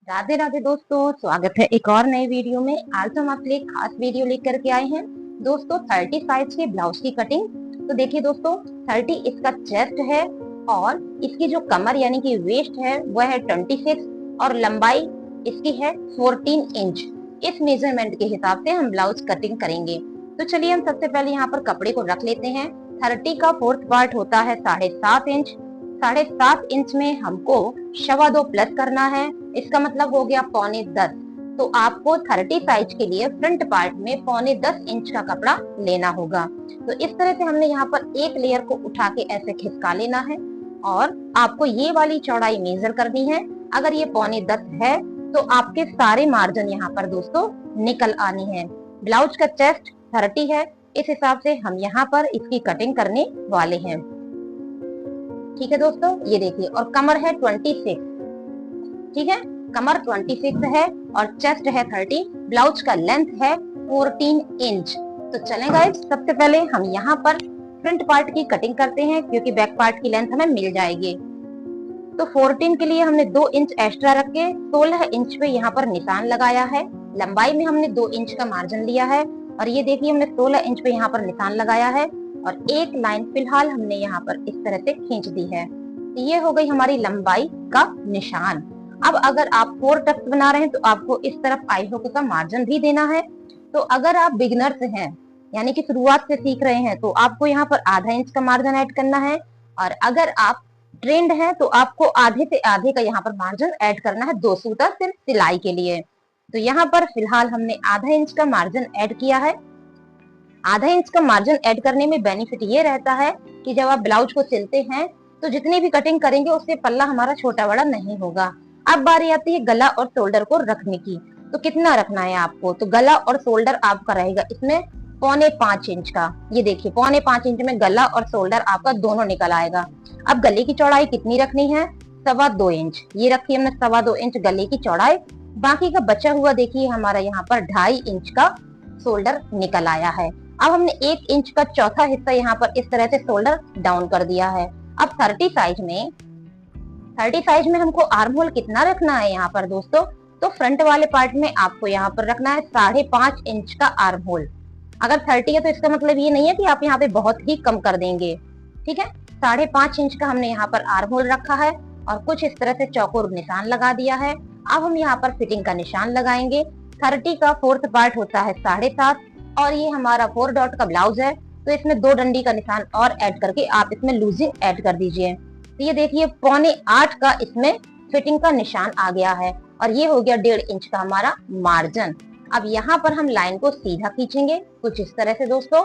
राधे राधे दोस्तों, स्वागत है एक और नए वीडियो में। आज हम आपके लिए खास वीडियो लेकर के आए हैं दोस्तों 30 साइज के ब्लाउज की कटिंग। तो देखिए दोस्तों, 30 इसका चेस्ट है और इसकी जो कमर यानी कि वेस्ट है वह है 26 और लंबाई इसकी है 14 इंच। इस मेजरमेंट के हिसाब से हम ब्लाउज कटिंग करेंगे। तो चलिए हम सबसे पहले यहाँ पर कपड़े को रख लेते हैं। 30 का फोर्थ पार्ट होता है 7.5 इंच। 7.5 इंच में हमको 2.25 प्लस करना है, इसका मतलब हो गया 9.25। तो आपको 30 साइज के लिए फ्रंट पार्ट में 9.25 इंच का कपड़ा लेना होगा। तो इस तरह से हमने यहाँ पर एक लेयर को उठा के ऐसे खिसका लेना है और आपको ये वाली चौड़ाई मेजर करनी है। अगर ये 9.25 है तो आपके सारे मार्जिन यहाँ पर दोस्तों निकल आनी है। ब्लाउज का चेस्ट 30 है, इस हिसाब से हम यहाँ पर इसकी कटिंग करने वाले हैं। ठीक है दोस्तों, ये देखिए, और कमर है 26। ठीक है, कमर 26 है और चेस्ट है 30। ब्लाउज का लेंथ है 14 इंच। तो चलें गाइस, सबसे पहले हम यहाँ पर फ्रंट पार्ट की कटिंग करते हैं क्योंकि बैक पार्ट की लेंथ हमें मिल जाएगी। तो 14 के लिए हमने 2 इंच एक्स्ट्रा रख के 16 इंच पे यहाँ पर निशान लगाया है। लंबाई में हमने 2 इंच का मार्जिन लिया है और ये देखिए हमने 16 इंच पे यहाँ पर निशान लगाया है और एक लाइन फिलहाल हमने यहाँ पर इस तरह से खींच दी है। ये हो गई हमारी लंबाई का निशान। अब अगर आप 4 टक्स बना रहे हैं तो आपको इस तरफ आई हुक का मार्जिन भी देना है। तो अगर आप बिगनर्स हैं यानी कि शुरुआत से सीख रहे हैं तो आपको यहाँ पर आधा इंच का मार्जिन ऐड करना है, और अगर आप ट्रेंड है तो आपको आधे से आधे का यहाँ पर मार्जिन ऐड करना है 2 सूतर सिर्फ सिलाई के लिए। तो यहाँ पर फिलहाल हमने आधा इंच का मार्जिन ऐड किया है। आधा इंच का मार्जिन ऐड करने में बेनिफिट ये रहता है कि जब आप ब्लाउज को सिलते हैं तो जितनी भी कटिंग करेंगे उससे पल्ला हमारा छोटा बड़ा नहीं होगा। अब बारी आती है गला और शोल्डर को रखने की। तो कितना रखना है आपको, तो गला और शोल्डर आपका रहेगा इसमें 4.25 इंच का। ये देखिए 4.25 इंच में गला और शोल्डर आपका दोनों निकल आएगा। अब गले की चौड़ाई कितनी रखनी है, 2.25 इंच। ये रखी हमने 2.25 इंच गले की चौड़ाई। बाकी का बचा हुआ देखिए हमारा यहाँ पर 2.5 इंच का शोल्डर निकल आया है। अब हमने 1 इंच का चौथा हिस्सा यहाँ पर इस तरह से शोल्डर डाउन कर दिया है। अब 30 साइज में हमको आर्म होल कितना रखना है यहाँ पर दोस्तों, तो फ्रंट वाले पार्ट में आपको यहाँ पर रखना है 5.5 इंच का आर्म होल। अगर 30 है तो इसका मतलब ये नहीं है कि आप यहाँ पे बहुत ही कम कर देंगे। ठीक है, 5.5 इंच का हमने यहाँ पर आर्म होल रखा है और कुछ इस तरह से चौकोर निशान लगा दिया है। अब हम यहाँ पर फिटिंग का निशान लगाएंगे। 30 का फोर्थ पार्ट होता है 7.5 और ये हमारा 4 डॉट का ब्लाउज है, तो इसमें 2 डंडी का निशान और ऐड करके आप इसमें लूजिंग ऐड कर दीजिए। तो ये देखिए 7.25 का इसमें फिटिंग का निशान आ गया है और ये हो गया 1.5 इंच का हमारा मार्जिन। अब यहाँ पर हम लाइन को सीधा खींचेंगे कुछ इस तरह से दोस्तों।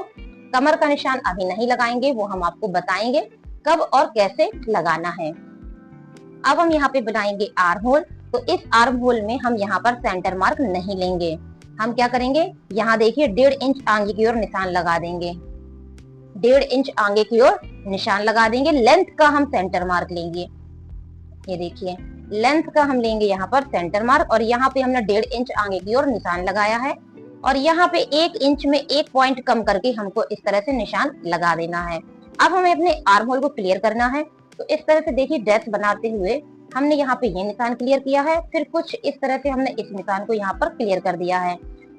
कमर का निशान अभी नहीं लगाएंगे, वो हम आपको बताएंगे कब और कैसे लगाना है। अब हम यहाँ पे बनाएंगे आर्म होल। तो इस आर्म होल में हम यहाँ पर सेंटर मार्क नहीं लेंगे। हम क्या करेंगे, यहाँ देखिए 1.5 इंच आगे की ओर निशान लगा देंगे। 1.5 इंच आगे की ओर निशान लगा देंगे। लेंथ का हम सेंटर मार्क लेंगे। ये देखिए लेंथ का हम लेंगे यहाँ पर सेंटर मार्क और यहाँ पे हमने 1.5 इंच आगे की ओर निशान लगाया है और यहाँ पे 1 इंच में 1 पॉइंट कम करके हमको इस तरह से निशान लगा देना है। अब हमें अपने आर्म होल को क्लियर करना है। तो इस तरह से देखिए डैश बनाते हुए हमने यहाँ पे ये निशान क्लियर किया है, फिर कुछ इस तरह से हमने इस निशान को यहाँ पर क्लियर कर दिया है।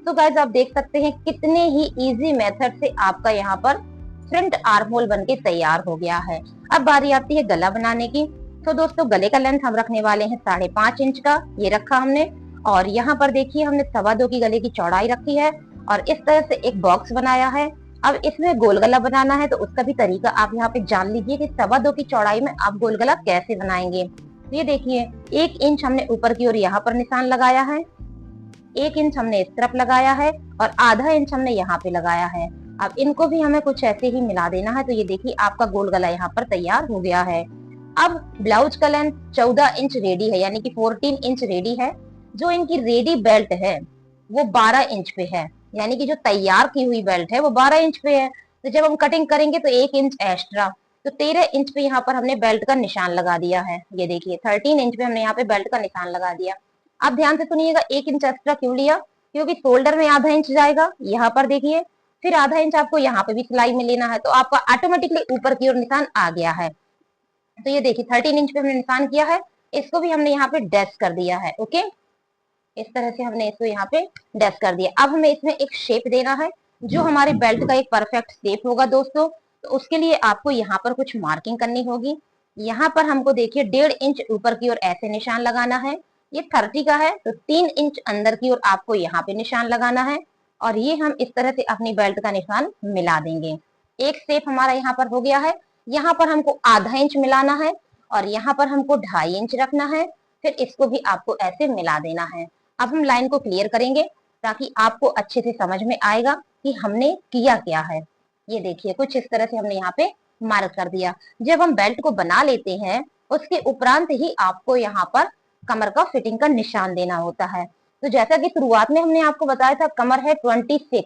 तो गाइस आप देख सकते हैं कितने ही इजी मेथड से आपका यहाँ पर फ्रंट आर्म होल बनके तैयार हो गया है। अब बारी आती है गला बनाने की। तो दोस्तों गले का लेंथ हम रखने वाले हैं 5.5 इंच का, ये रखा हमने। और यहाँ पर देखिए हमने 2.25 की गले की चौड़ाई रखी है और इस तरह से एक बॉक्स बनाया है। अब इसमें गोल गला बनाना है तो उसका भी तरीका आप यहाँ पे जान लीजिए कि 2.25 की चौड़ाई में आप गोल गला कैसे बनाएंगे। तो ये देखिए 1 इंच हमने ऊपर की ओर यहाँ पर निशान लगाया है, 1 इंच हमने इस तरफ लगाया है और आधा इंच हमने यहाँ पे लगाया है। अब इनको भी हमें कुछ ऐसे ही मिला देना है। तो ये देखिए आपका गोल गला यहाँ पर तैयार हो गया है। अब ब्लाउज का लेंथ 14 इंच रेडी है यानी कि 14 इंच रेडी है। जो इनकी रेडी बेल्ट है वो 12 इंच पे है, यानी कि जो तैयार की हुई बेल्ट है वो 12 इंच पे है। तो जब हम कटिंग करेंगे तो 1 इंच एक्स्ट्रा, तो 13 इंच पे यहाँ पर हमने बेल्ट का निशान लगा दिया है। ये देखिए 13 इंच पे हमने यहाँ पे बेल्ट का निशान लगा दिया। आप ध्यान से सुनिएगा 1 इंच एक्स्ट्रा क्यों लिया, क्योंकि शोल्डर में आधा इंच जाएगा यहाँ पर देखिए, फिर आधा इंच आपको यहाँ पे भी सिलाई में लेना है, तो आपका ऑटोमेटिकली ऊपर की ओर निशान आ गया है। तो ये देखिए 13 इंच पे हमने निशान किया है, इसको भी हमने यहाँ पे डैश कर दिया है। ओके, इस तरह से हमने इसको यहाँ पे डैश कर दिया। अब हमें इसमें एक शेप देना है जो हमारे बेल्ट का एक परफेक्ट शेप होगा दोस्तों। तो उसके लिए आपको यहाँ पर कुछ मार्किंग करनी होगी। यहाँ पर हमको देखिए 1.5 इंच ऊपर की ओर ऐसे निशान लगाना है। ये 30 का है तो 3 इंच अंदर की ओर आपको यहाँ पे निशान लगाना है और ये हम इस तरह से अपनी बेल्ट का निशान मिला देंगे। एक शेप हमारा यहाँ पर हो गया है। यहाँ पर हमको आधा इंच मिलाना है और यहाँ पर हमको 2.5 इंच रखना है। फिर इसको भी आपको ऐसे मिला देना है। अब हम लाइन को क्लियर करेंगे ताकि आपको अच्छे से समझ में आएगा कि हमने किया क्या है। ये देखिए कुछ इस तरह से हमने यहाँ पे मार्क कर दिया। जब हम बेल्ट को बना लेते हैं उसके उपरांत ही आपको यहाँ पर कमर का फिटिंग का निशान देना होता है। तो जैसा कि शुरुआत में हमने आपको बताया था कमर है 26,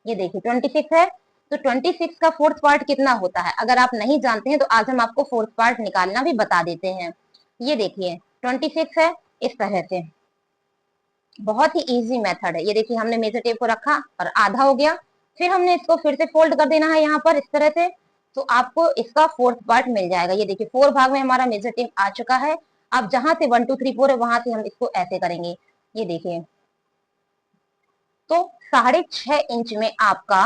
ये देखिए 26 है। तो 26 का फोर्थ पार्ट कितना होता है अगर आप नहीं जानते हैं तो आज हम आपको फोर्थ पार्ट निकालना भी बता देते हैं। ये देखिए 26 है इस तरह से, बहुत ही इजी मेथड है। ये देखिए हमने मेजर टेप को रखा और आधा हो गया, फिर हमने इसको फिर से फोल्ड कर देना है यहाँ पर इस तरह से, तो आपको इसका फोर्थ पार्ट मिल जाएगा। ये देखिए 4 भाग में हमारा मेजर टेप आ चुका है। अब जहां से 1 2 3 4 है वहां से हम इसको ऐसे करेंगे। ये देखिए तो 6.5 इंच में आपका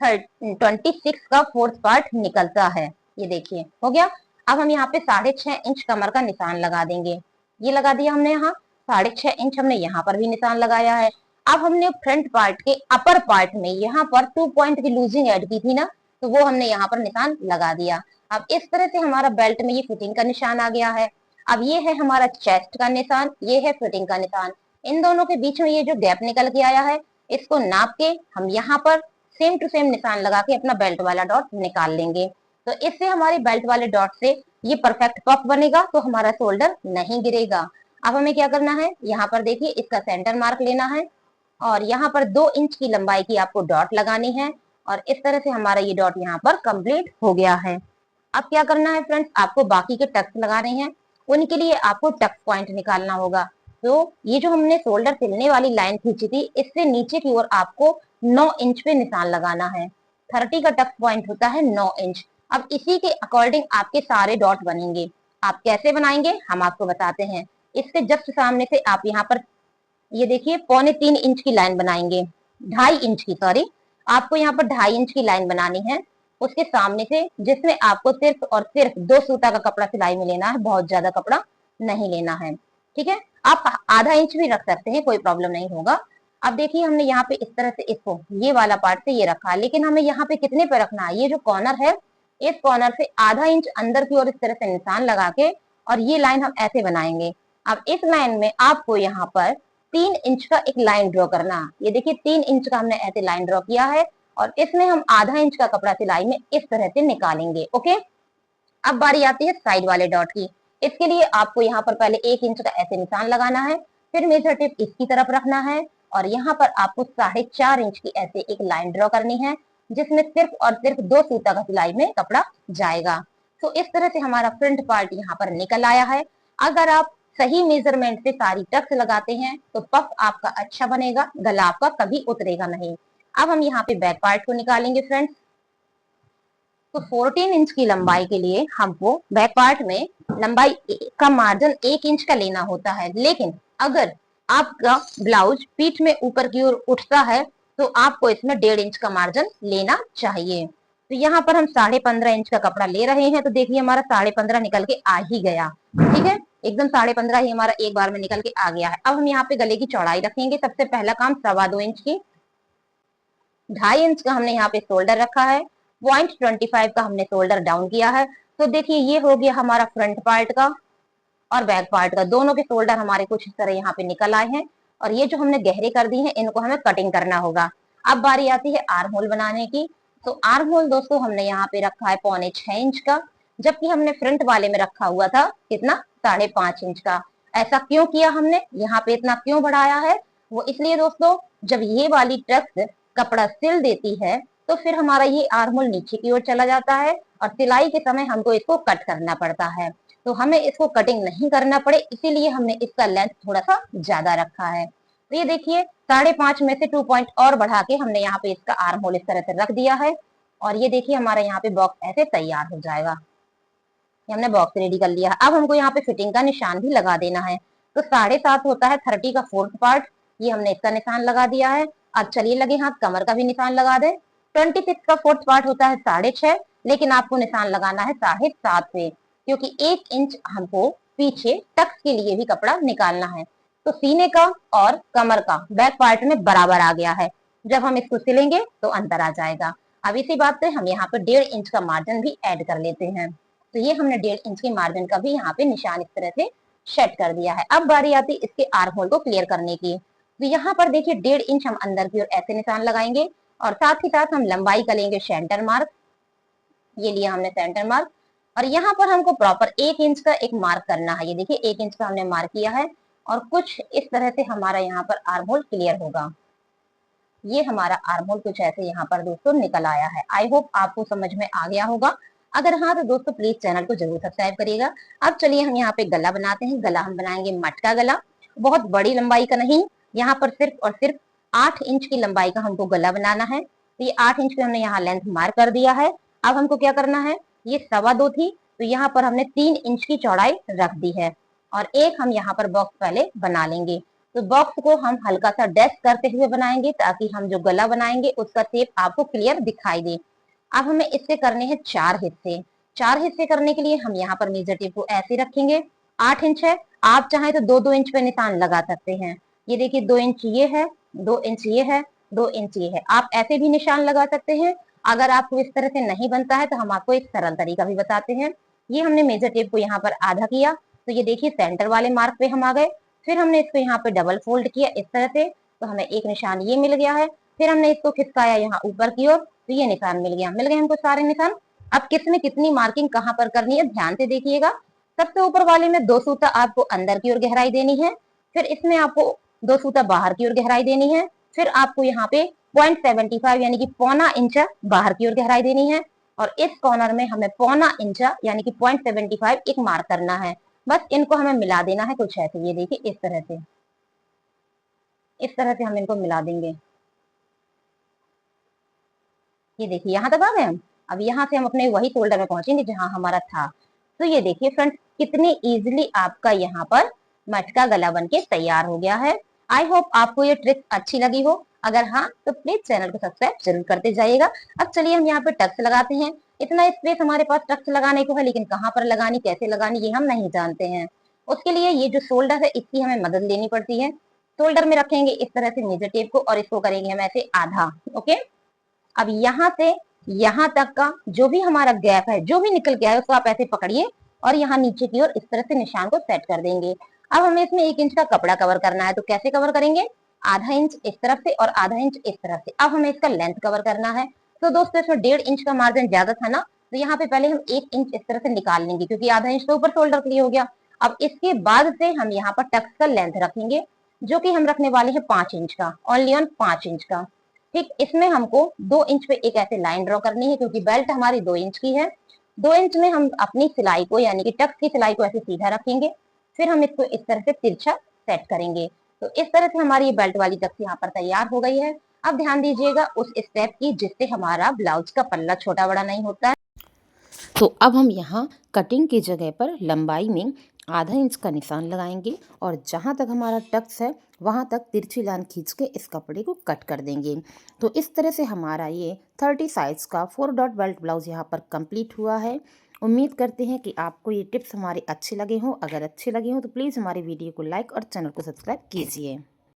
26 का फोर्थ पार्ट निकलता है। ये देखिए हो गया। अब हम यहाँ पे 6.5 इंच कमर का निशान लगा देंगे। ये लगा दिया हमने यहाँ 6.5 इंच, हमने यहाँ पर भी निशान लगाया है। अब हमने फ्रंट पार्ट के अपर पार्ट में यहाँ पर 2 पॉइंट की लूजिंग ऐड की थी ना, तो वो हमने यहाँ पर निशान लगा दिया। अब इस तरह से हमारा बेल्ट में ये फिटिंग का निशान आ गया है। अब ये है हमारा चेस्ट का निशान, ये है फिटिंग का निशान। इन दोनों के बीच में ये जो गैप निकल के आया है इसको नाप के हम यहाँ पर सेम टू सेम निशान लगा के अपना बेल्ट वाला डॉट निकाल लेंगे। तो इससे हमारे बेल्ट वाले डॉट से ये परफेक्ट पफ बनेगा, तो हमारा शोल्डर नहीं गिरेगा। अब हमें क्या करना है, यहाँ पर देखिए इसका सेंटर मार्क लेना है और यहाँ पर 2 इंच की लंबाई की आपको डॉट लगानी है और इस तरह से हमारा ये डॉट यहाँ पर कंप्लीट हो गया है। अब क्या करना है फ्रेंड्स, आपको बाकी के टक्स लगाने हैं, उनके लिए आपको टक्स पॉइंट निकालना होगा। तो ये जो हमने शोल्डर सिलने वाली लाइन खींची थी इससे नीचे की ओर आपको 9 इंच पे निशान लगाना है। 30 का टक्स पॉइंट होता है 9 इंच। अब इसी के अकॉर्डिंग आपके सारे डॉट बनेंगे। आप कैसे बनाएंगे हम आपको बताते हैं। इसके जस्ट सामने से आप यहाँ पर ये देखिए 2.25 इंच की लाइन बनाएंगे, 2.5 इंच की, सॉरी, आपको यहाँ पर 2.5 इंच की लाइन बनानी है। उसके सामने से जिसमें आपको सिर्फ और सिर्फ 2 सूता का कपड़ा सिलाई में लेना है, बहुत ज्यादा कपड़ा नहीं लेना है। ठीक है, आप आधा इंच भी रख सकते हैं, कोई प्रॉब्लम नहीं होगा। अब देखिए हमने यहाँ पे इस तरह से इसको ये वाला पार्ट से ये रखा है, लेकिन हमें यहाँ पे कितने पे रखना है, ये जो कॉर्नर है इस कॉर्नर से आधा इंच अंदर की ओर इस तरह से निशान लगा के और ये लाइन हम ऐसे बनाएंगे। अब इस लाइन में आपको यहाँ पर 3 इंच का एक लाइन ड्रॉ करना। ये देखिए 3 इंच का हमने ऐसे लाइन ड्रॉ किया है और इसमें हम आधा इंच का कपड़ा सिलाई में इस तरह से निकालेंगे। ओके, अब बारी आती है साइड वाले डॉट की। इसके लिए आपको यहाँ पर पहले 1 इंच का ऐसे निशान लगाना है, फिर मेजर टेप इसकी तरफ रखना है और यहाँ पर आपको 4.5 इंच की ऐसे एक लाइन ड्रॉ करनी है जिसमें सिर्फ और सिर्फ 2 सूता का सिलाई में कपड़ा जाएगा। तो इस तरह से हमारा फ्रंट पार्ट यहाँ पर निकल आया है। अगर आप सही मेजरमेंट से सारी टक्स लगाते हैं तो पफ आपका अच्छा बनेगा, गला आपका कभी उतरेगा नहीं। अब हम यहाँ पे बैक पार्ट को निकालेंगे फ्रेंड्स। तो 14 इंच की लंबाई के लिए हमको बैक पार्ट में लंबाई का मार्जिन 1 इंच का लेना होता है, लेकिन अगर आपका ब्लाउज पीठ में ऊपर की ओर उठता है तो आपको इसमें 1.5 इंच का मार्जिन लेना चाहिए। तो यहाँ पर हम 15.5 इंच का कपड़ा ले रहे हैं, तो देखिए हमारा 15.5 निकल के आ ही गया। ठीक है, एकदम 15.5 ही हमारा एक बार में निकल के आ गया है। अब हम यहाँ पे गले की चौड़ाई रखेंगे। सबसे पहला काम 2.25 इंच की, 2.5 इंच का हमने यहाँ पे शोल्डर रखा है, 0.25 का हमने शोल्डर डाउन किया है। तो देखिए ये हो गया हमारा फ्रंट पार्ट का और बैक पार्ट का, दोनों के शोल्डर हमारे कुछ इस तरह यहाँ पे निकल आए हैं और ये जो हमने गहरे कर दी हैं इनको हमें कटिंग करना होगा। अब बारी आती है आर्म होल बनाने की। तो आर्म होल दोस्तों हमने यहाँ पे रखा है 6.25 इंच का, जबकि हमने फ्रंट वाले में रखा हुआ था कितना, 5.5 इंच का। ऐसा क्यों किया हमने, यहाँ पे इतना क्यों बढ़ाया है, वो इसलिए दोस्तों जब ये वाली टक्स कपड़ा सिल देती है तो फिर हमारा ये आर्म होल नीचे की ओर चला जाता है और सिलाई के समय हमको इसको कट करना पड़ता है। तो हमें इसको कटिंग नहीं करना पड़े इसीलिए हमने इसका लेंथ थोड़ा सा ज्यादा रखा है। तो ये देखिए 5.5 में से 2 पॉइंट और बढ़ा के हमने यहाँ पे इसका आर्म होल इस तरह से रख दिया है और ये देखिए हमारा यहाँ पे बॉक्स ऐसे तैयार हो जाएगा। ये हमने बॉक्स रेडी कर लिया है। अब हमको यहाँ पे फिटिंग का निशान भी लगा देना है। तो 7.5 होता है 30 का 4th पार्ट, ये हमने इसका निशान लगा दिया है। अब चलिए लगे हाथ कमर का भी निशान लगा दे। 26 का 4th पार्ट होता है 6.5, लेकिन आपको निशान लगाना है 7.5 पे, क्योंकि 1 इंच हमको पीछे टक्स के लिए भी कपड़ा निकालना है। तो सीने का और कमर का बैक पार्ट में बराबर आ गया है। जब हम इसको सिलेंगे तो अंतर आ जाएगा। अब इसी बात पे हम यहाँ पे 1.5 इंच का मार्जिन भी ऐड कर लेते हैं। तो ये हमने 1.5 इंच के मार्जिन का भी यहाँ पे निशान इस तरह से सेट कर दिया है। अब बारी आती है इसके आर्म होल को क्लियर करने की। तो यहाँ पर देखिए 1.5 इंच हम अंदर की ओर ऐसे निशान लगाएंगे और साथ ही साथ हम लंबाई का लेंगे सेंटर मार्क। ये लिया हमने सेंटर मार्क और यहाँ पर हमको प्रॉपर 1 इंच का एक मार्क करना है। ये देखिए 1 इंच का हमने मार्क किया है और कुछ इस तरह से हमारा यहाँ पर आर्म होल क्लियर होगा। ये हमारा आर्म होल कुछ ऐसे यहाँ पर दोस्तों निकल आया है। आई होप आपको समझ में आ गया होगा। अगर हाँ तो दोस्तों प्लीज चैनल को जरूर सब्सक्राइब करिएगा। अब चलिए हम यहाँ पे गला बनाते हैं। गला हम बनाएंगे मटका गला, बहुत बड़ी लंबाई का नहीं। यहाँ पर सिर्फ और सिर्फ 8 इंच की लंबाई का हमको गला बनाना है। तो ये 8 इंच पे हमने यहाँ लेंथ मार्क कर दिया है। अब हमको क्या करना है, ये 2.25 थी तो यहाँ पर हमने 3 इंच की चौड़ाई रख दी है और एक हम यहाँ पर बॉक्स पहले बना लेंगे। तो बॉक्स को हम हल्का सा डैश करते हुए बनाएंगे ताकि हम जो गला बनाएंगे उसका शेप आपको क्लियर दिखाई दे। अब हमें इससे करने हैं 4 हिस्से। 4 हिस्से करने के लिए हम यहाँ पर मेजर टेप को ऐसे रखेंगे। 8 इंच है, आप चाहें तो 2-2 इंच पे निशान लगा सकते हैं। ये देखिए 2 इंच ये है, 2 इंच ये है, 2 इंच ये है। आप ऐसे भी निशान लगा सकते हैं। अगर आपको इस तरह से नहीं बनता है तो हम आपको एक सरल तरीका भी बताते हैं। ये हमने मेजर टेप को यहाँ पर आधा किया, तो ये देखिए सेंटर वाले मार्क पे हम आ गए। फिर हमने इसको यहाँ पे डबल फोल्ड किया इस तरह से, तो हमें एक निशान ये मिल गया है। फिर हमने इसको खिसकाया यहाँ ऊपर की ओर, तो ये निशान मिल गए हमको सारे निशान। अब किस में कितनी मार्किंग कहाँ पर करनी है ध्यान से देखिएगा। सबसे ऊपर वाले में 2 सूता आपको अंदर की ओर गहराई देनी है, फिर इसमें आपको 2 सूता बाहर की ओर गहराई देनी है, फिर आपको यहाँ पे 0.75 यानी कि 0.25 इंच बाहर की ओर गहराई देनी है और इस कॉर्नर में हमें 0.25 इंच यानी कि 0.75 एक मार्क करना है। बस इनको हमें मिला देना है कुछ ऐसे, ये देखिए इस तरह से हम इनको मिला देंगे। ये देखिए यहाँ तक आ गए हम। अब यहाँ से हम अपने वही शोल्डर में पहुंचेंगे जहां हमारा था। तो ये देखिए फ्रेंड्स कितनी इजीली आपका यहाँ पर मटका गला बन के तैयार हो गया है। आई होप आपको ये ट्रिक अच्छी लगी हो। अगर हाँ तो प्लीज चैनल को सब्सक्राइब जरूर करते जाइएगा। अब चलिए हम यहाँ पे टक्स लगाते हैं। इतना स्पेस हमारे पास टक्स लगाने को है, लेकिन कहाँ पर लगानी कैसे लगानी ये हम नहीं जानते हैं। उसके लिए ये जो शोल्डर है इसकी हमें मदद लेनी पड़ती है। शोल्डर में रखेंगे इस तरह से मेजर टेप को और इसको करेंगे हम ऐसे आधा। ओके, अब यहाँ से यहाँ तक का जो भी हमारा गैप है, जो भी निकल गया है उसको आप ऐसे पकड़िए और यहाँ नीचे की ओर इस तरह से निशान को सेट कर देंगे। अब हमें इसमें 1 इंच का कपड़ा कवर करना है, तो कैसे कवर करेंगे, आधा इंच इस तरफ से और आधा इंच इस तरफ से। अब हमें इसका लेंथ कवर करना है। तो दोस्तों इसमें 1.5 इंच का मार्जिन ज्यादा था ना, तो यहाँ पे पहले हम 1 इंच इस तरह से निकाल लेंगे क्योंकि आधा इंच तो ऊपर शोल्डर के लिए हो गया। अब इसके बाद से हम यहाँ पर टक्स का लेंथ रखेंगे, जो कि हम रखने वाले हैं 5 इंच का, ओनली ऑन 5 इंच का। ठीक, इसमें हमको 2 इंच पे एक ऐसे लाइन ड्रॉ करनी है क्योंकि बेल्ट हमारी 2 इंच की है। 2 इंच में हम अपनी सिलाई को यानी कि टक्स की सिलाई को ऐसे सीधा रखेंगे, फिर हम इसको इस तरह से तिरछा सेट करेंगे। तो इस तरह से हमारी ये बेल्ट वाली टक्स यहाँ पर तैयार हो गई है। अब ध्यान दीजिएगा उस स्टेप की जिससे हमारा ब्लाउज का पल्ला छोटा बड़ा नहीं होता है। तो अब हम यहाँ कटिंग की जगह पर लंबाई में आधा इंच का निशान लगाएंगे और जहाँ तक हमारा टक्स है वहाँ तक तिरछी लाइन खींच के इस कपड़े को कट कर देंगे। तो इस तरह से हमारा ये 30 साइज का 4 डॉट बेल्ट ब्लाउज यहाँ पर कंप्लीट हुआ है। उम्मीद करते हैं कि आपको ये टिप्स हमारे अच्छे लगे हों। अगर अच्छे लगे हों तो प्लीज़ हमारे वीडियो को लाइक और चैनल को सब्सक्राइब कीजिए।